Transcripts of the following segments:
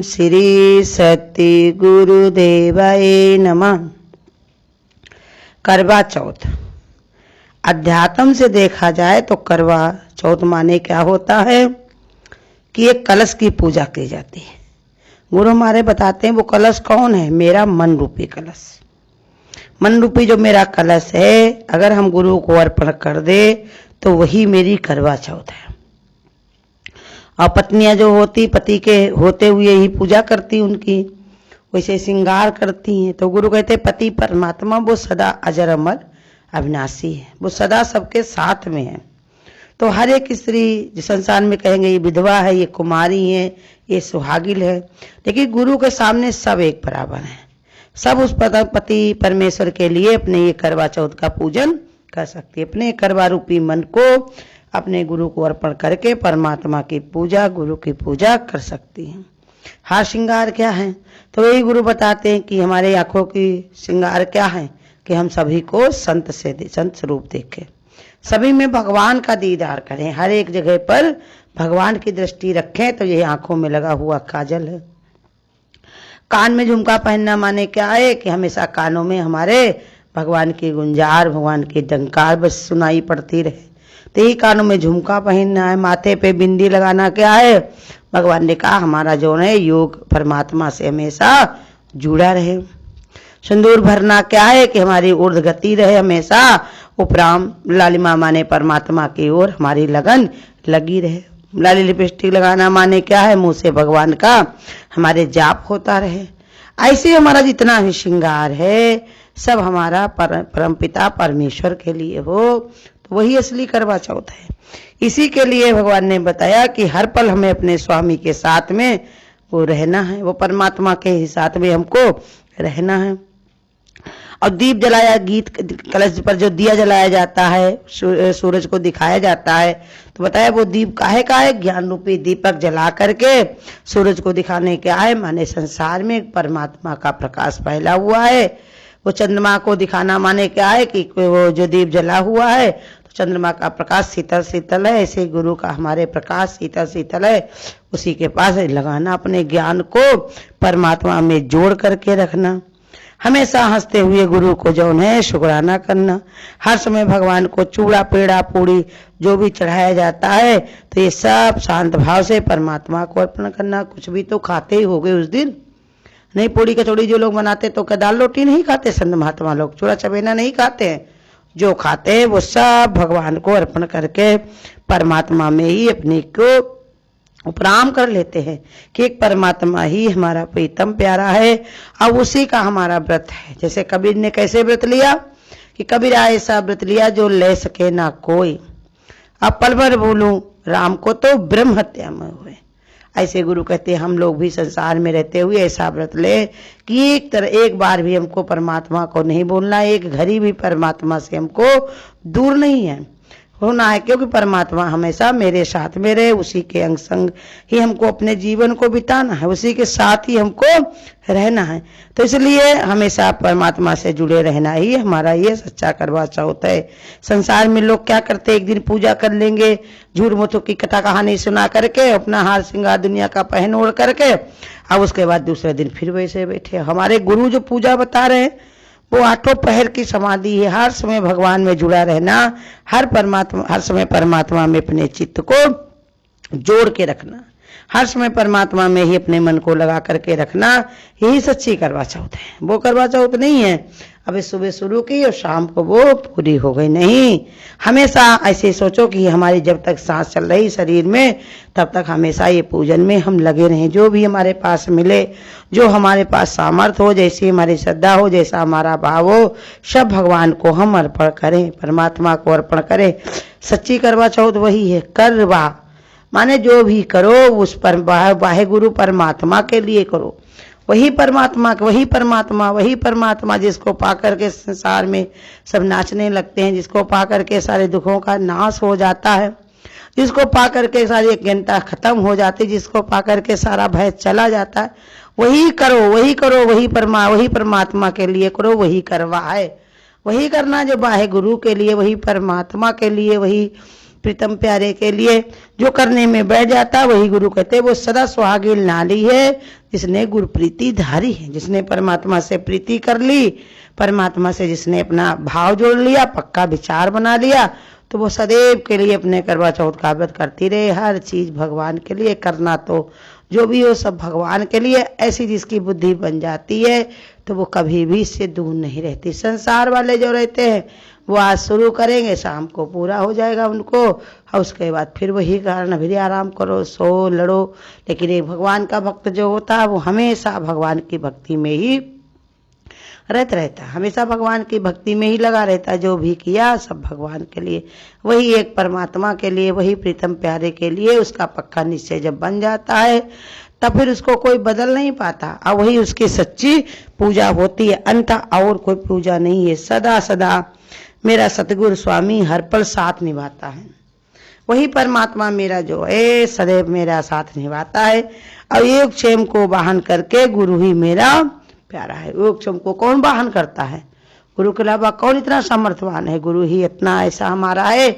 श्री सत्य गुरुदेवाय नमः। करवा चौथ। अध्यात्म से देखा जाए तो करवा चौथ माने क्या होता है कि एक कलश की पूजा की जाती है। गुरु हमारे बताते हैं वो कलश कौन है? मेरा मन रूपी कलश। मन रूपी जो मेरा कलश है, अगर हम गुरु को अर्पण कर दे तो वही मेरी करवा चौथ है। और पत्नियां जो होती, पति के होते हुए ही पूजा करती, उनकी वैसे श्रृंगार करती हैं। तो गुरु कहते पति परमात्मा वो सदा अजर अमर अविनाशी है, वो सदा सबके साथ में है। तो हर एक स्त्री जिस संसार में कहेंगे ये विधवा है, ये कुमारी है, ये सुहागिन है, लेकिन गुरु के सामने सब एक बराबर है। सब उस पति परमेश्वर के लिए अपने ये करवा चौथ का पूजन कर सकती है। अपने करवा रूपी मन को अपने गुरु को अर्पण करके परमात्मा की पूजा, गुरु की पूजा कर सकती हैं। हार श्रृंगार क्या है? तो यही गुरु बताते हैं कि हमारे आंखों की श्रृंगार क्या है कि हम सभी को संत स्वरूप देखें, सभी में भगवान का दीदार करें, हर एक जगह पर भगवान की दृष्टि रखें। तो ये आंखों में लगा हुआ काजल है। कान में झुमका पहनना माने क्या है कि हमेशा कानों में हमारे भगवान की गुंजार, भगवान की डंकार बस सुनाई पड़ती रहे। तो यही कानों में झुमका पहनना है। माथे पे बिंदी लगाना क्या है? भगवान ने कहा हमारा जो है योग परमात्मा से हमेशा जुड़ा रहे। सिंदूर भरना क्या है कि हमारी ऊर्ध्व गति रहे, हमेशा उपराम लालिमा माने परमात्मा की ओर हमारी लगन लगी रहे। लाली लिपस्टिक लगाना माने क्या है? मुंह से भगवान का हमारे जाप होता रहे। ऐसे हमारा जितना भी श्रृंगार है सब हमारा परमपिता परमेश्वर के लिए हो, तो वही असली करवा चौथ है। इसी के लिए भगवान ने बताया कि हर पल हमें अपने स्वामी के साथ में वो रहना है, वो परमात्मा के ही साथ में हमको रहना है। और दीप जलाया, गीत कलश पर जो दिया जलाया जाता है, सूरज को दिखाया जाता है, तो बताया वो दीप काहे का है? ज्ञान रूपी दीपक जला करके सूरज को दिखाने के आए, माने संसार में परमात्मा का प्रकाश फैला हुआ है। वो चंद्रमा को दिखाना माने क्या है कि वो जो दीप जला हुआ है तो चंद्रमा का प्रकाश शीतल शीतल है, ऐसे गुरु का हमारे प्रकाश शीतल शीतल है। उसी के पास लगाना, अपने ज्ञान को परमात्मा में जोड़ करके रखना। हमेशा हंसते हुए गुरु को जो है शुक्राना करना। हर समय भगवान को चूड़ा पेड़ा पूड़ी जो भी चढ़ाया जाता है तो ये सब शांत भाव से परमात्मा को अर्पण करना। कुछ भी तो खाते ही हो गए उस दिन, नहीं पूड़ी कचौड़ी जो लोग बनाते तो क्या दाल रोटी नहीं खाते? संत महात्मा लोग चूड़ा चबेना नहीं खाते हैं। जो खाते हैं वो सब भगवान को अर्पण करके परमात्मा में ही अपने को उपराम कर लेते हैं कि एक परमात्मा ही हमारा प्रीतम प्यारा है और उसी का हमारा व्रत है। जैसे कबीर ने कैसे व्रत लिया कि कबीर ऐसा व्रत लिया जो ले सके ना कोई, अब पल भर बोलूं राम को तो ब्रह्म हत्या में हुए। ऐसे गुरु कहते हैं हम लोग भी संसार में रहते हुए ऐसा व्रत ले कि एक बार भी हमको परमात्मा को नहीं बोलना, एक घड़ी भी परमात्मा से हमको दूर नहीं है होना है, क्योंकि परमात्मा हमेशा मेरे साथ में रहे। उसी के अंग संग ही हमको अपने जीवन को बिताना है, उसी के साथ ही हमको रहना है। तो इसलिए हमेशा परमात्मा से जुड़े रहना ही हमारा ये सच्चा करवा चौथ है। संसार में लोग क्या करते, एक दिन पूजा कर लेंगे, झूठ मूठों की कथा कहानी सुना करके अपना हार श्रृंगार दुनिया का पहन ओढ़ करके, अब उसके बाद दूसरे दिन फिर वैसे बैठे। हमारे गुरु जो पूजा बता रहे हैं वो आठों पहर की समाधि है। हर समय भगवान में जुड़ा रहना, हर समय परमात्मा में अपने चित्त को जोड़ के रखना, हर समय परमात्मा में ही अपने मन को लगा करके रखना, यही सच्ची करवा चौथ है। वो करवा चौथ नहीं है अभी सुबह शुरू की और शाम को वो पूरी हो गई, नहीं। हमेशा ऐसे सोचो कि हमारी जब तक सांस चल रही शरीर में तब तक हमेशा ये पूजन में हम लगे रहें। जो भी हमारे पास मिले, जो हमारे पास सामर्थ्य हो, जैसी हमारी श्रद्धा हो, जैसा हमारा भाव हो, सब भगवान को हम अर्पण करें, परमात्मा को अर्पण करें। सच्ची करवा चौथ वही है। करवा माने जो भी करो उस पर वाहे गुरु परमात्मा के लिए करो। वही परमात्मा जिसको पाकर के संसार में सब नाचने लगते हैं, जिसको पाकर के सारे दुखों का नाश हो जाता है, जिसको पाकर के सारी अज्ञानता खत्म हो जाती है, जिसको पाकर के सारा भय चला जाता है, वही करो, वही परमात्मा के लिए करो। वही करवा है, वही करना जो वाहे गुरु के लिए, वही परमात्मा के लिए, वही प्रीतम प्यारे के लिए जो करने में बैठ जाता वही गुरु कहते वो सदा सुहागिन नाली है जिसने गुरु प्रीति धारी है। जिसने परमात्मा से प्रीति कर ली, परमात्मा से जिसने अपना भाव जोड़ लिया, पक्का विचार बना लिया, तो वो सदैव के लिए अपने करवा चौथ का व्रत करती रहे। हर चीज भगवान के लिए करना, तो जो भी हो सब भगवान के लिए। ऐसी जिसकी बुद्धि बन जाती है तो वो कभी भी इससे दूर नहीं रहती। संसार वाले जो रहते हैं वो आज शुरू करेंगे, शाम को पूरा हो जाएगा उनको, और उसके बाद फिर वही कारण फिर आराम करो, सो लड़ो। लेकिन एक भगवान का भक्त जो होता है वो हमेशा भगवान की भक्ति में ही रहता है, हमेशा भगवान की भक्ति में ही लगा रहता है। जो भी किया सब भगवान के लिए, वही एक परमात्मा के लिए, वही प्रीतम प्यारे के लिए। उसका पक्का निश्चय जब बन जाता है तब फिर उसको कोई बदल नहीं पाता, और वही उसकी सच्ची पूजा होती है। अंत और कोई पूजा नहीं है। सदा सदा मेरा सतगुरु स्वामी हर पल साथ निभाता है। वही परमात्मा मेरा जो है सदैव मेरा साथ निभाता है। और योग क्षेम को वाहन करके गुरु ही मेरा प्यारा है। योग क्षेम को कौन वाहन करता है? गुरु के अलावा कौन इतना सामर्थ्यवान है? गुरु ही इतना ऐसा हमारा है।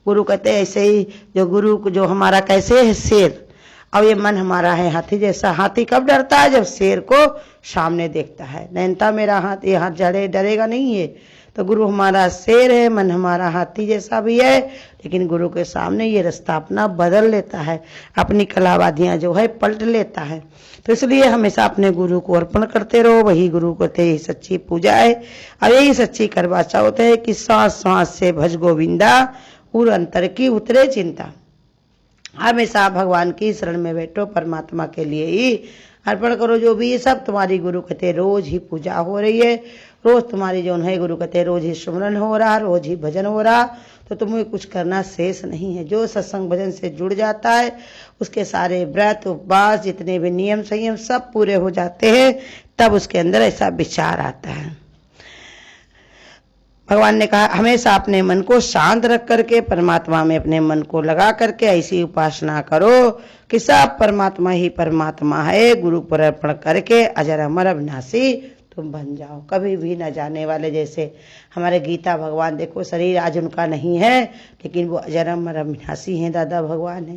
गुरु कहते हैं ऐसे ही जो गुरु जो हमारा कैसे है शेर, और ये मन हमारा है हाथी जैसा। हाथी कब डरता है? जब शेर को सामने देखता है। नैनता मेरा हाथ, ये हाथ डरेगा नहीं है। तो गुरु हमारा शेर है, मन हमारा हाथी जैसा भी है, लेकिन गुरु के सामने ये रास्ता अपना बदल लेता है, अपनी कलावादियां जो है पलट लेता है। तो इसलिए हमेशा अपने गुरु को अर्पण करते रहो। वही गुरु को यही सच्ची पूजा है, और यही सच्ची करवा चौथ है कि सांस सांस से भज गोविंदा, उर अंतर की उतरे चिंता। हमेशा भगवान की शरण में बैठो, परमात्मा के लिए ही अर्पण करो जो भी। ये सब तुम्हारी गुरु कहते रोज ही पूजा हो रही है, रोज तुम्हारी जो है गुरु कहते रोज ही सुमरन हो रहा, रोज ही भजन हो रहा, तो तुम्हें कुछ करना शेष नहीं है। जो सत्संग भजन से जुड़ जाता है उसके सारे व्रत उपवास जितने भी नियम संयम सब पूरे हो जाते हैं। तब उसके अंदर ऐसा विचार आता है। भगवान ने कहा हमेशा अपने मन को शांत रख करके परमात्मा में अपने मन को लगा करके ऐसी उपासना करो कि सब परमात्मा ही परमात्मा है। गुरु पर अर्पण करके अजर अमर अविनाशी तुम बन जाओ, कभी भी न जाने वाले। जैसे हमारे गीता भगवान देखो, शरीर आज उनका नहीं है लेकिन वो अजर अमर अविनाशी हैं, दादा भगवान है।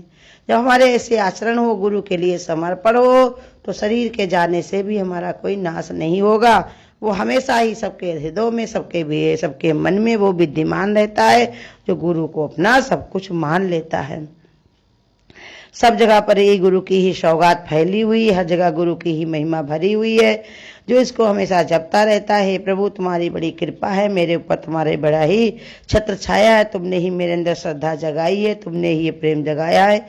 जब हमारे ऐसे आचरण हो, गुरु के लिए समर्पण हो, तो शरीर के जाने से भी हमारा कोई नाश नहीं होगा। वो हमेशा ही सबके हृदय में, सबके मन में वो विद्यमान रहता है जो गुरु को अपना सब कुछ मान लेता है। सब जगह पर ये गुरु की ही सौगात फैली हुई है, हर जगह गुरु की ही महिमा भरी हुई है। जो इसको हमेशा जपता रहता है, प्रभु तुम्हारी बड़ी कृपा है, मेरे ऊपर तुम्हारे बड़ा ही छत्र छाया है, तुमने ही मेरे अंदर श्रद्धा जगाई है, तुमने ही ये प्रेम जगाया है।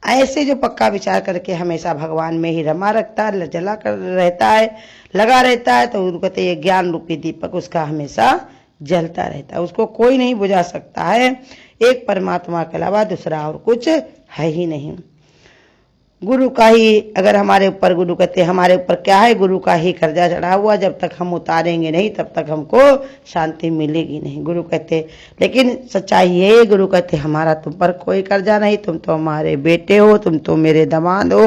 ऐसे जो पक्का विचार करके हमेशा भगवान में ही रमा रखता है, जला कर रहता है, लगा रहता है, तो कहते ये ज्ञान रूपी दीपक उसका हमेशा जलता रहता है, उसको कोई नहीं बुझा सकता है। एक परमात्मा के अलावा दूसरा और कुछ है ही नहीं। गुरु का ही अगर हमारे ऊपर, गुरु कहते हमारे ऊपर क्या है, गुरु का ही कर्जा चढ़ा हुआ, जब तक हम उतारेंगे नहीं तब तक हमको शांति मिलेगी नहीं। गुरु कहते लेकिन सच्चाई ये, गुरु कहते हमारा तुम पर कोई कर्जा नहीं, तुम तो हमारे बेटे हो, तुम तो मेरे दामाद हो,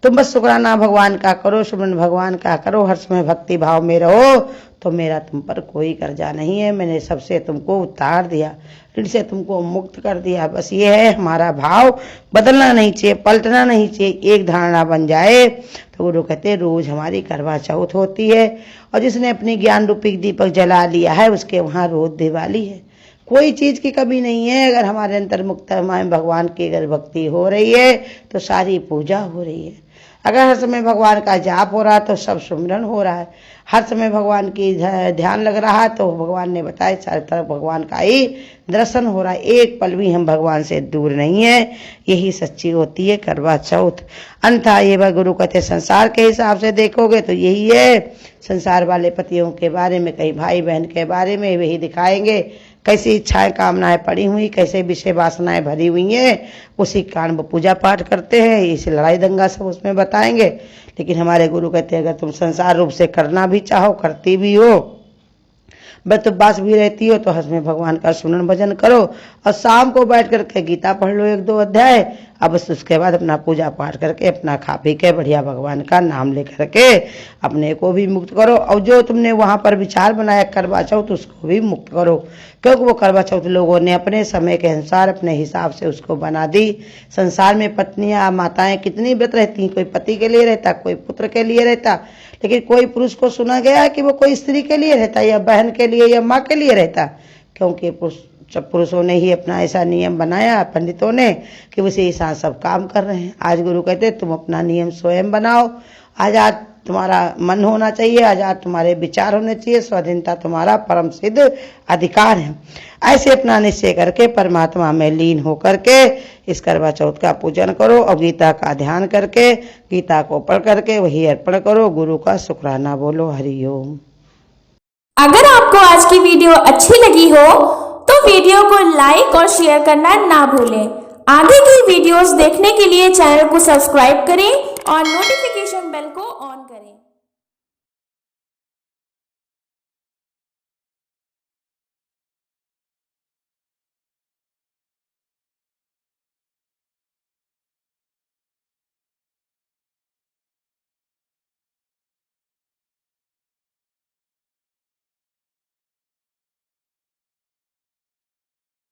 तुम बस शुक्राना भगवान का करो, सुमन भगवान का करो, हर समय भक्ति भाव में रहो, तो मेरा तुम पर कोई कर्जा नहीं है। मैंने सबसे तुमको उतार दिया, ऋण से तुमको मुक्त कर दिया। बस ये है हमारा भाव बदलना नहीं चाहिए, पलटना नहीं चाहिए। एक धारणा बन जाए तो गुरु कहते रोज हमारी करवा चौथ होती है, और जिसने अपनी ज्ञान रूपी दीपक जला लिया है उसके वहां रोज दिवाली है। कोई चीज की कमी नहीं है। अगर हमारे अंतर मुक्त हमारे भगवान की अगर भक्ति हो रही है तो सारी पूजा हो रही है। अगर हर समय भगवान का जाप हो रहा है तो सब सुमिरन हो रहा है। हर समय भगवान की ध्यान लग रहा है तो भगवान ने बताया चारों तरफ भगवान का ही दर्शन हो रहा है। एक पल भी हम भगवान से दूर नहीं है। यही सच्ची होती है करवा चौथ। अंथा ये वह गुरु कहते संसार के हिसाब से देखोगे तो यही है। संसार वाले पतियों के बारे में, कई भाई बहन के बारे में वही दिखाएंगे, कैसी इच्छाएं कामनाएं पड़ी हुई, कैसे विषय वासनाएं भरी हुई हैं, उसी कारण वो पूजा पाठ करते हैं। इसे लड़ाई दंगा सब उसमें बताएंगे। लेकिन हमारे गुरु कहते हैं अगर तुम संसार रूप से करना भी चाहो, करती भी हो, बस भी रहती हो, तो हंस में भगवान का सुनन भजन करो, और शाम को बैठ करके गीता पढ़ लो 1-2 अध्याय, अब बस उसके बाद अपना पूजा पाठ करके अपना खा पी के बढ़िया भगवान का नाम ले करके अपने को भी मुक्त करो। और जो तुमने वहाँ पर विचार बनाया करवा चौथ, उसको भी मुक्त करो, क्योंकि वो करवा चौथ लोगों ने अपने समय के अनुसार अपने हिसाब से उसको बना दी। संसार में पत्नियां माताएं कितनी व्रत रहती हैं, कोई पति के लिए रहता, कोई पुत्र के लिए रहता, लेकिन कोई पुरुष को सुना गया है कि वो कोई स्त्री के लिए रहता, या बहन के लिए, या माँ के लिए रहता, क्योंकि पुरुषों ने ही अपना ऐसा नियम बनाया, पंडितों ने, कि उसी हिसाब सब काम कर रहे हैं। आज गुरु कहते तुम अपना नियम स्वयं बनाओ, आजाद तुम्हारा मन होना चाहिए, आजाद तुम्हारे विचार होने चाहिए, स्वाधीनता तुम्हारा परम सिद्ध अधिकार है। ऐसे अपना निश्चय करके परमात्मा में लीन होकर के इस करवा चौथ का पूजन करो और गीता का ध्यान करके, गीता को पढ़ करके वही अर्पण करो, गुरु का शुक्राना बोलो। हरिओम। अगर आपको आज की वीडियो अच्छी लगी हो तो वीडियो को लाइक और शेयर करना ना भूलें। आगे की वीडियोस देखने के लिए चैनल को सब्सक्राइब करें और नोटिफिकेशन बेल को